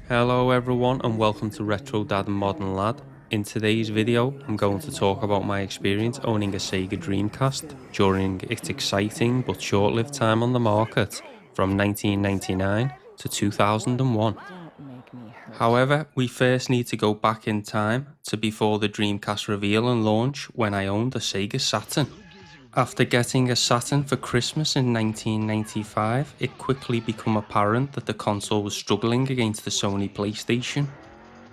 Hello everyone and welcome to Retro Dad and Modern Lad. In today's video I'm going to talk about my experience owning a Sega Dreamcast during its exciting but short-lived time on the market from 1999 to 2001. However, we first need to go back in time to before the Dreamcast reveal and launch when I owned a Sega Saturn. After getting a Saturn for Christmas in 1995, it quickly became apparent that the console was struggling against the Sony PlayStation.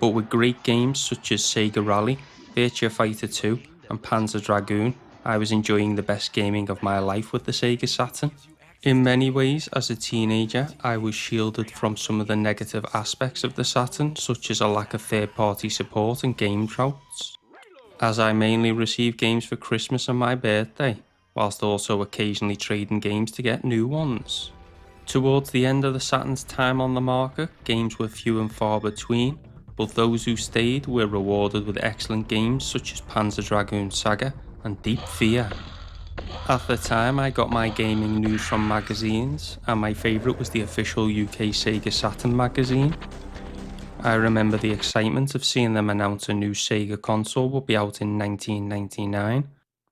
But with great games such as Sega Rally, Virtua Fighter 2 and Panzer Dragoon, I was enjoying the best gaming of my life with the Sega Saturn. In many ways, as a teenager, I was shielded from some of the negative aspects of the Saturn, such as a lack of third-party support and game droughts, as I mainly received games for Christmas and my birthday, whilst also occasionally trading games to get new ones. Towards the end of the Saturn's time on the market, games were few and far between, but those who stayed were rewarded with excellent games such as Panzer Dragoon Saga and Deep Fear. At the time, I got my gaming news from magazines, and my favourite was the official UK Sega Saturn magazine. I remember the excitement of seeing them announce a new Sega console would be out in 1999,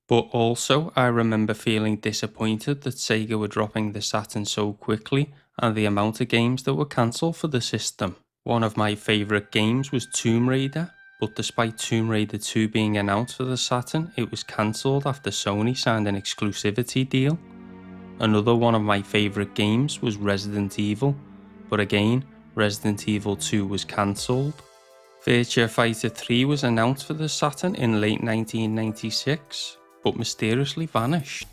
but also I remember feeling disappointed that Sega were dropping the Saturn so quickly and the amount of games that were cancelled for the system. One of my favourite games was Tomb Raider, but despite Tomb Raider 2 being announced for the Saturn, it was cancelled after Sony signed an exclusivity deal. Another one of my favourite games was Resident Evil, but again, Resident Evil 2 was cancelled. Virtua Fighter 3 was announced for the Saturn in late 1996, but mysteriously vanished.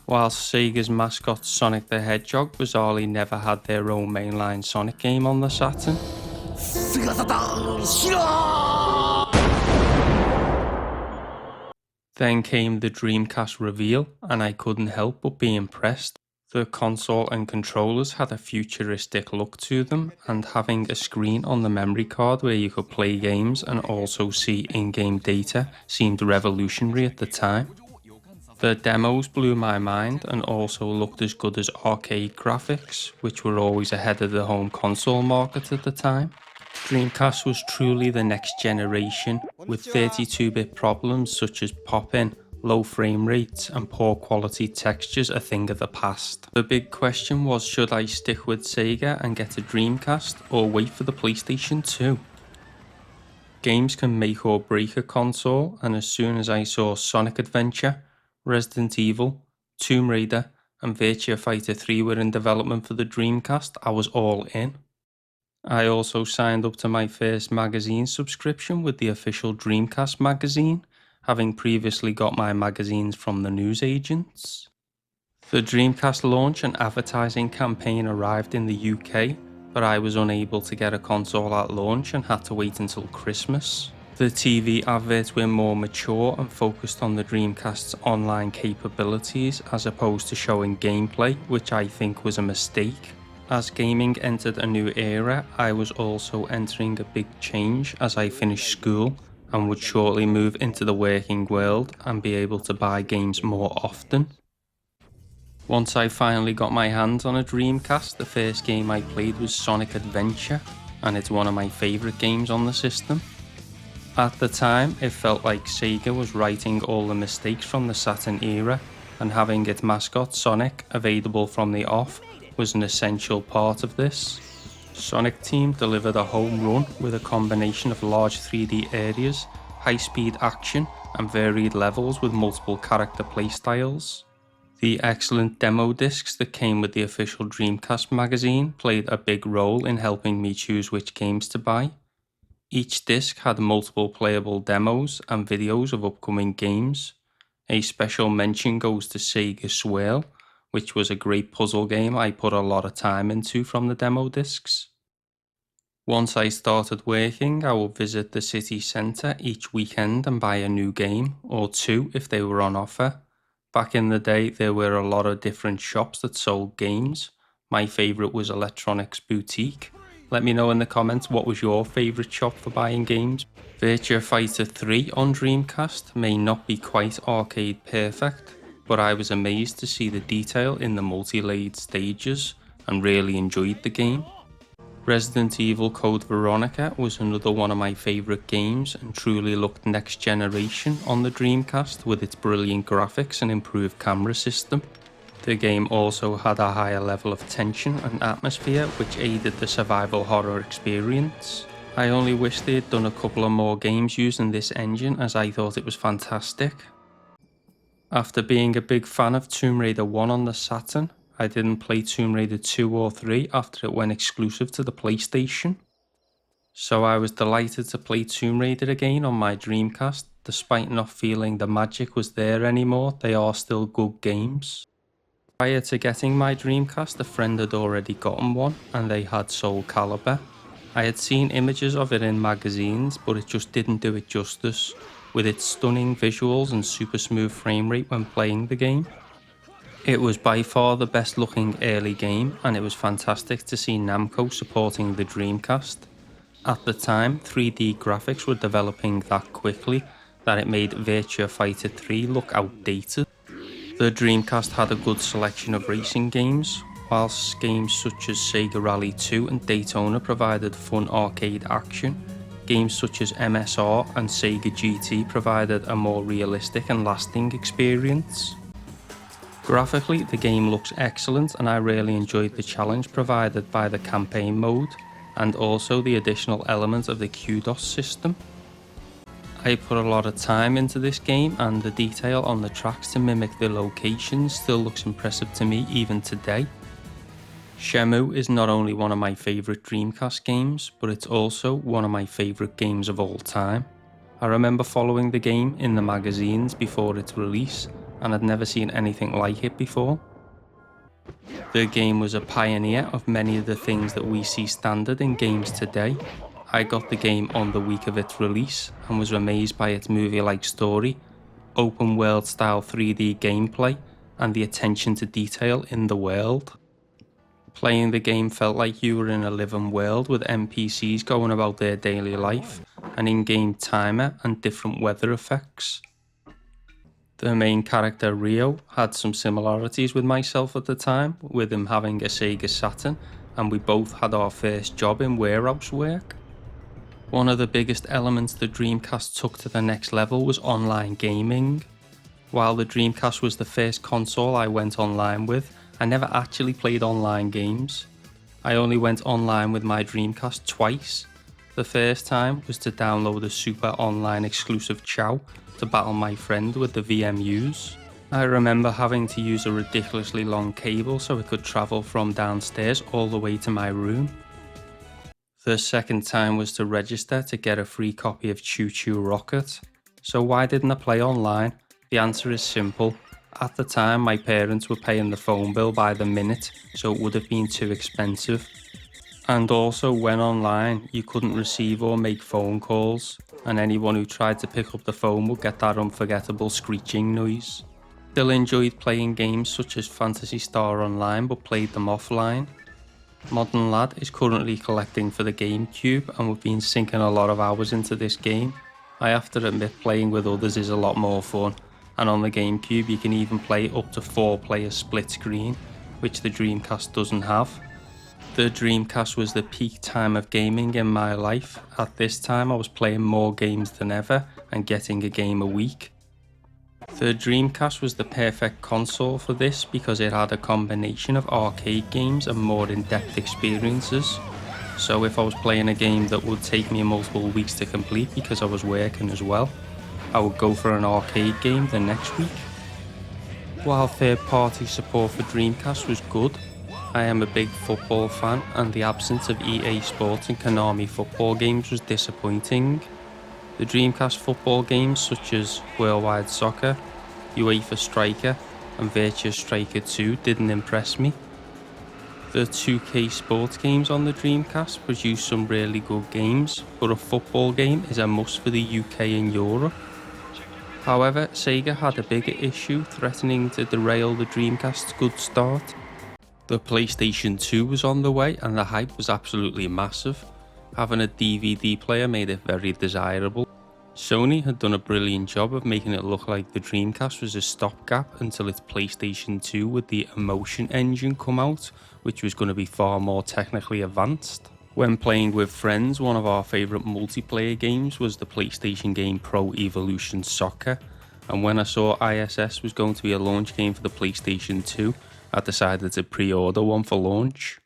Whilst Sega's mascot Sonic the Hedgehog bizarrely never had their own mainline Sonic game on the Saturn. Then came the Dreamcast reveal, and I couldn't help but be impressed. The console and controllers had a futuristic look to them, and having a screen on the memory card where you could play games and also see in-game data seemed revolutionary at the time. The demos blew my mind and also looked as good as arcade graphics, which were always ahead of the home console market at the time. Dreamcast was truly the next generation, with 32-bit problems such as pop-in, low frame rates and poor quality textures a thing of the past. The big question was, should I stick with Sega and get a Dreamcast or wait for the PlayStation 2? Games can make or break a console, and as soon as I saw Sonic Adventure, Resident Evil, Tomb Raider and Virtua Fighter 3 were in development for the Dreamcast, I was all in. I also signed up to my first magazine subscription with the official Dreamcast magazine, having previously got my magazines from the newsagents. The Dreamcast launch and advertising campaign arrived in the UK, but I was unable to get a console at launch and had to wait until Christmas. The TV adverts were more mature and focused on the Dreamcast's online capabilities as opposed to showing gameplay, which I think was a mistake. As gaming entered a new era, I was also entering a big change as I finished school and would shortly move into the working world and be able to buy games more often. Once I finally got my hands on a Dreamcast, the first game I played was Sonic Adventure, and it's one of my favourite games on the system. At the time, it felt like Sega was righting all the mistakes from the Saturn era, and having its mascot Sonic available from the off was an essential part of this. Sonic Team delivered a home run with a combination of large 3D areas, high-speed action and varied levels with multiple character playstyles. The excellent demo discs that came with the official Dreamcast magazine played a big role in helping me choose which games to buy. Each disc had multiple playable demos and videos of upcoming games. A special mention goes to Sega Swirl, which was a great puzzle game I put a lot of time into from the demo discs. Once I started working, I would visit the city centre each weekend and buy a new game, or two if they were on offer. Back in the day, there were a lot of different shops that sold games. My favourite was Electronics Boutique. Let me know in the comments what was your favourite shop for buying games. Virtua Fighter 3 on Dreamcast may not be quite arcade perfect, but I was amazed to see the detail in the multi-layered stages and really enjoyed the game. Resident Evil Code Veronica was another one of my favourite games and truly looked next generation on the Dreamcast with its brilliant graphics and improved camera system. The game also had a higher level of tension and atmosphere which aided the survival horror experience. I only wish they had done a couple of more games using this engine as I thought it was fantastic. After being a big fan of Tomb Raider 1 on the Saturn, I didn't play Tomb Raider 2 or 3 after it went exclusive to the PlayStation. So I was delighted to play Tomb Raider again on my Dreamcast. Despite not feeling the magic was there anymore, they are still good games. Prior to getting my Dreamcast, a friend had already gotten one and they had Soul Calibur. I had seen images of it in magazines, but it just didn't do it justice, with its stunning visuals and super smooth frame rate when playing the game. It was by far the best looking early game, and it was fantastic to see Namco supporting the Dreamcast. At the time, 3D graphics were developing that quickly that it made Virtua Fighter 3 look outdated. The Dreamcast had a good selection of racing games, whilst games such as Sega Rally 2 and Daytona provided fun arcade action. Games such as MSR and Sega GT provided a more realistic and lasting experience. Graphically, the game looks excellent and I really enjoyed the challenge provided by the campaign mode and also the additional element of the kudos system. I put a lot of time into this game and the detail on the tracks to mimic the locations still looks impressive to me even today. Shenmue is not only one of my favourite Dreamcast games, but it's also one of my favourite games of all time. I remember following the game in the magazines before its release, and I'd never seen anything like it before. The game was a pioneer of many of the things that we see standard in games today. I got the game on the week of its release and was amazed by its movie-like story, open world style 3D gameplay, and the attention to detail in the world. Playing the game felt like you were in a living world with NPCs going about their daily life, an in-game timer and different weather effects. The main character Rio had some similarities with myself at the time, with him having a Sega Saturn, and we both had our first job in warehouse work. One of the biggest elements the Dreamcast took to the next level was online gaming. While the Dreamcast was the first console I went online with, I never actually played online games. I only went online with my Dreamcast twice. The first time was to download a super online exclusive Chow to battle my friend with the VMUs. I remember having to use a ridiculously long cable so it could travel from downstairs all the way to my room. The second time was to register to get a free copy of Choo Choo Rocket. So why didn't I play online? The answer is simple. At the time, my parents were paying the phone bill by the minute, so it would have been too expensive. And also, when online, you couldn't receive or make phone calls, and anyone who tried to pick up the phone would get that unforgettable screeching noise. Still enjoyed playing games such as Phantasy Star Online, but played them offline. Modern Lad is currently collecting for the GameCube, and we've been sinking a lot of hours into this game. I have to admit, playing with others is a lot more fun. And on the GameCube you can even play up to 4-player split screen, which the Dreamcast doesn't have. The Dreamcast was the peak time of gaming in my life. At this time I was playing more games than ever and getting a game a week. The Dreamcast was the perfect console for this because it had a combination of arcade games and more in-depth experiences. So if I was playing a game that would take me multiple weeks to complete because I was working as well, I would go for an arcade game the next week. While third-party support for Dreamcast was good, I am a big football fan and the absence of EA Sports and Konami football games was disappointing. The Dreamcast football games such as Worldwide Soccer, UEFA Striker and Virtua Striker 2 didn't impress me. The 2K sports games on the Dreamcast produced some really good games, but a football game is a must for the UK and Europe. However, Sega had a bigger issue threatening to derail the Dreamcast's good start. The PlayStation 2 was on the way and the hype was absolutely massive. Having a DVD player made it very desirable. Sony had done a brilliant job of making it look like the Dreamcast was a stopgap until its PlayStation 2 with the Emotion engine come out, which was going to be far more technically advanced. When playing with friends, one of our favourite multiplayer games was the PlayStation game Pro Evolution Soccer, and when I saw ISS was going to be a launch game for the PlayStation 2, I decided to pre-order one for launch.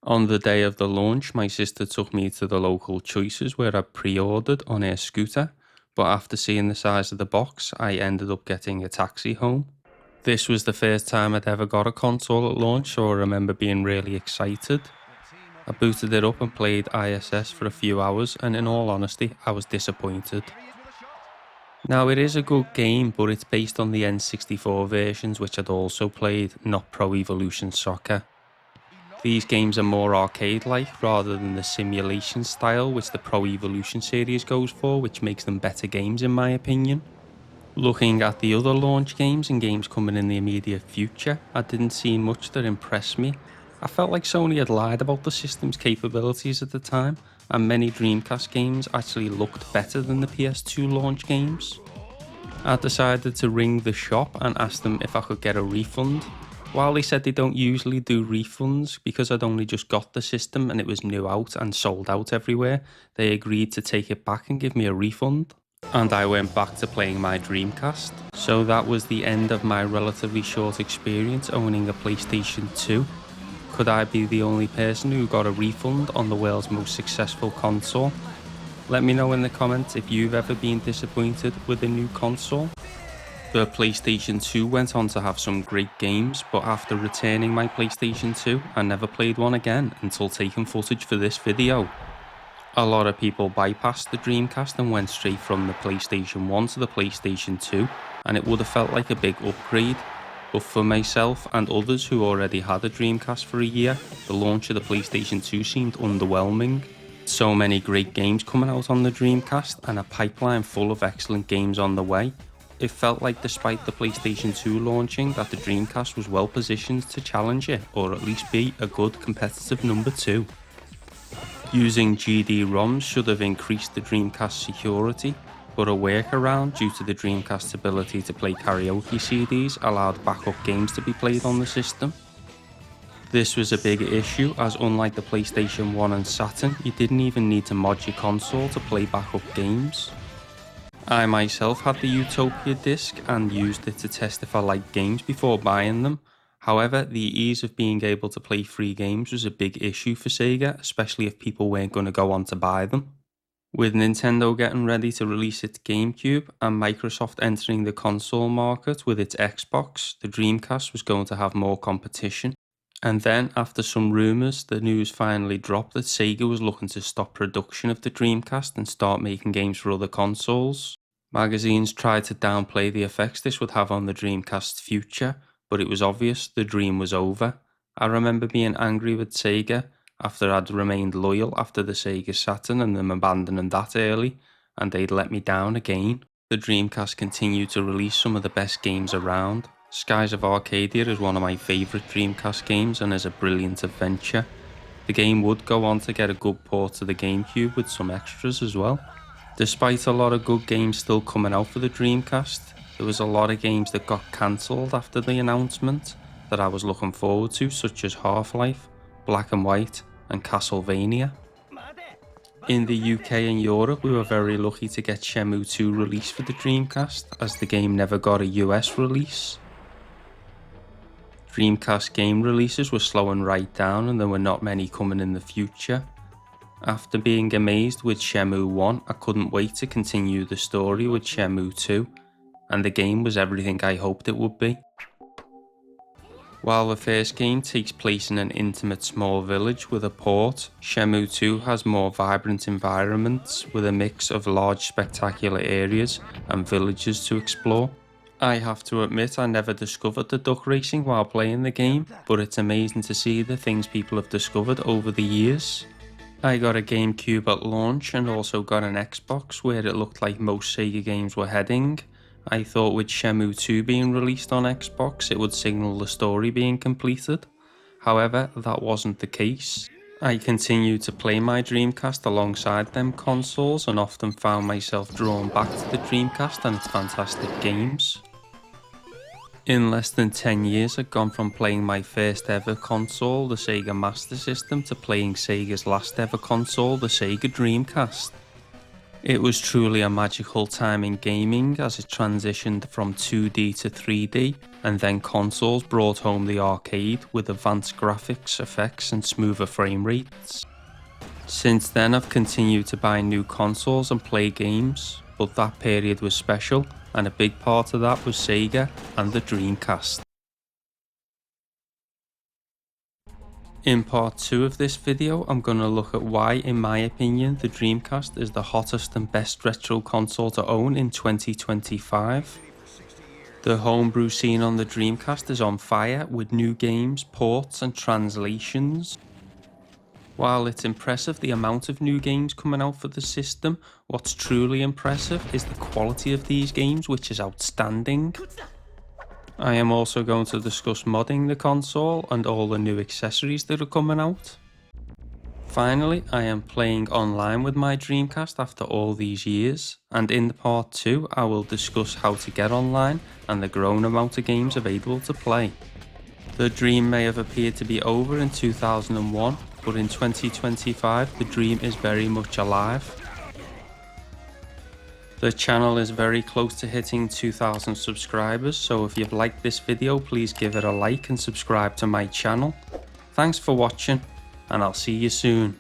On the day of the launch, my sister took me to the local Choices where I pre-ordered on her scooter, but after seeing the size of the box, I ended up getting a taxi home. This was the first time I'd ever got a console at launch, so I remember being really excited. I booted it up and played ISS for a few hours, and in all honesty, I was disappointed. Now, it is a good game, but it's based on the N64 versions, which I'd also played, not Pro Evolution Soccer. These games are more arcade-like rather than the simulation style which the Pro Evolution series goes for, which makes them better games in my opinion. Looking at the other launch games and games coming in the immediate future, I didn't see much that impressed me. I felt like Sony had lied about the system's capabilities at the time, and many Dreamcast games actually looked better than the PS2 launch games. I decided to ring the shop and ask them if I could get a refund. While they said they don't usually do refunds, because I'd only just got the system and it was new out and sold out everywhere, they agreed to take it back and give me a refund. And I went back to playing my Dreamcast. So that was the end of my relatively short experience owning a PlayStation 2. Could I be the only person who got a refund on the world's most successful console? Let me know in the comments if you've ever been disappointed with a new console. The PlayStation 2 went on to have some great games, but after returning my PlayStation 2, I never played one again until taking footage for this video. A lot of people bypassed the Dreamcast and went straight from the PlayStation 1 to the PlayStation 2, and it would have felt like a big upgrade. But for myself and others who already had a Dreamcast for a year, the launch of the PlayStation 2 seemed underwhelming. So many great games coming out on the Dreamcast and a pipeline full of excellent games on the way. It felt like despite the PlayStation 2 launching that the Dreamcast was well positioned to challenge it, or at least be a good competitive number 2. Using GD-ROMs should have increased the Dreamcast security, but a workaround due to the Dreamcast's ability to play karaoke CDs allowed backup games to be played on the system. This was a big issue, as unlike the PlayStation 1 and Saturn, you didn't even need to mod your console to play backup games. I myself had the Utopia disc and used it to test if I liked games before buying them. However, the ease of being able to play free games was a big issue for Sega, especially if people weren't going to go on to buy them. With Nintendo getting ready to release its GameCube and Microsoft entering the console market with its Xbox, the Dreamcast was going to have more competition. And then, after some rumours, the news finally dropped that Sega was looking to stop production of the Dreamcast and start making games for other consoles. Magazines tried to downplay the effects this would have on the Dreamcast's future, but it was obvious the dream was over. I remember being angry with Sega after I'd remained loyal after the Sega Saturn and them abandoning that early, and they'd let me down again. The Dreamcast continued to release some of the best games around. Skies of Arcadia is one of my favourite Dreamcast games and is a brilliant adventure. The game would go on to get a good port to the GameCube with some extras as well. Despite a lot of good games still coming out for the Dreamcast, there was a lot of games that got cancelled after the announcement that I was looking forward to, such as Half-Life, Black and White, and Castlevania. In the UK and Europe, we were very lucky to get Shenmue 2 released for the Dreamcast, as the game never got a US release. Dreamcast game releases were slowing right down and there were not many coming in the future. After being amazed with Shenmue 1, I couldn't wait to continue the story with Shenmue 2, and the game was everything I hoped it would be. While the first game takes place in an intimate small village with a port, Shenmue 2 has more vibrant environments with a mix of large spectacular areas and villages to explore. I have to admit I never discovered the duck racing while playing the game, but it's amazing to see the things people have discovered over the years. I got a GameCube at launch and also got an Xbox where it looked like most Sega games were heading. I thought with Shenmue 2 being released on Xbox it would signal the story being completed. However, that wasn't the case. I continued to play my Dreamcast alongside them consoles and often found myself drawn back to the Dreamcast and its fantastic games. In less than 10 years, I'd gone from playing my first ever console, the Sega Master System, to playing Sega's last ever console, the Sega Dreamcast. It was truly a magical time in gaming as it transitioned from 2D to 3D, and then consoles brought home the arcade with advanced graphics, effects and smoother frame rates. Since then I've continued to buy new consoles and play games, but that period was special, and a big part of that was Sega and the Dreamcast. In part 2 of this video, I'm going to look at why, in my opinion, the Dreamcast is the hottest and best retro console to own in 2025. The homebrew scene on the Dreamcast is on fire with new games, ports and translations. While it's impressive the amount of new games coming out for the system, what's truly impressive is the quality of these games, which is outstanding. I am also going to discuss modding the console and all the new accessories that are coming out. Finally, I am playing online with my Dreamcast after all these years, and in part 2 I will discuss how to get online and the growing amount of games available to play. The dream may have appeared to be over in 2001, but in 2025 the dream is very much alive. The channel is very close to hitting 2,000 subscribers, so if you've liked this video, please give it a like and subscribe to my channel. Thanks for watching, and I'll see you soon.